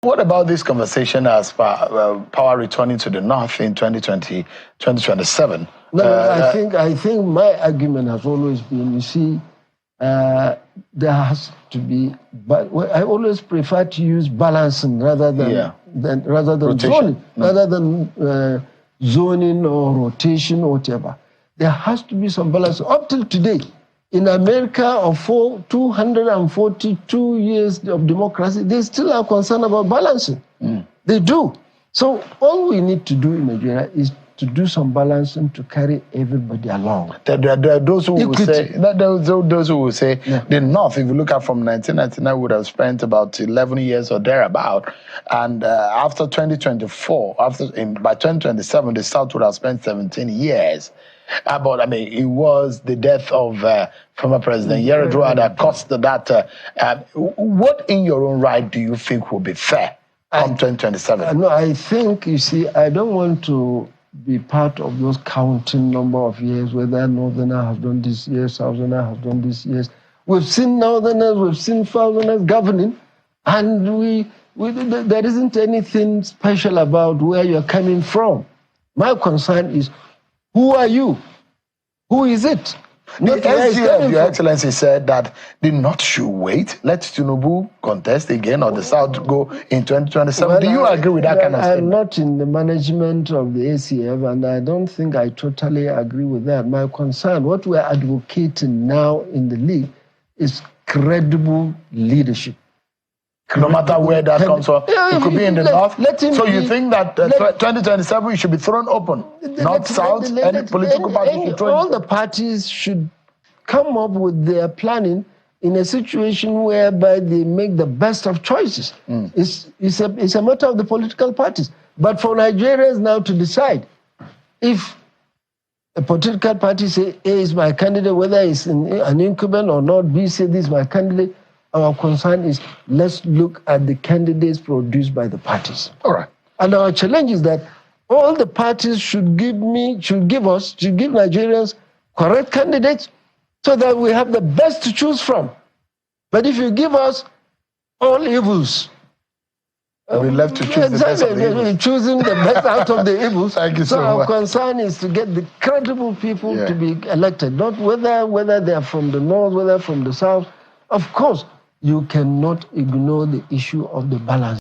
What about this conversation as power returning to the North in 2027? No, I think my argument has always been, you see, there has to be, but I always prefer to use balancing rather than zoning, rather than zoning or rotation or whatever. There has to be some balance. Up till today, in America, of 242 years of democracy, they still are concerned about balancing. They do. So all we need to do in Nigeria is to do some balancing to carry everybody along. There are those who will say, the North, if you look at from 1999, would have spent about 11 years or thereabout, and after 2024, by 2027, the South would have spent 17 years. But I mean, it was the death of former President Shekarau that caused that. What, in your own right, do you think will be fair come 2027? No, I think, you see, I don't want to be part of those counting number of years, whether Northerner has done this year, Southerner has done this years. We've seen Northerners, we've seen Southerners governing, and there isn't anything special about where you're coming from. My concern is, who are you? Who is it? The SGF, Your Excellency, said that the North should wait, let Tinubu contest again, or the South go in 2027. Well, do you agree with that kind of statement? I'm not in the management of the ACF, and I don't think I totally agree with that. My concern, what we're advocating now in the league, is credible leadership. No matter where that comes from, it could be in the North. So you think that 2027 should be thrown open? North, South, any political party? All the parties should come up with their planning in a situation whereby they make the best of choices. It's a matter of the political parties. But for Nigerians now to decide, if a political party say A is my candidate, whether it's an incumbent or not, B say this is my candidate, our concern is, let's look at the candidates produced by the parties. All right. And our challenge is that all the parties should give Nigerians correct candidates so that we have the best to choose from. But if you give us all evils, we're left to choose the best of the evils. Choosing the best out of the evils. Thank you so much. Our concern is to get the credible people to be elected, not whether they are from the North, whether from the South. Of course, you cannot ignore the issue of the balance.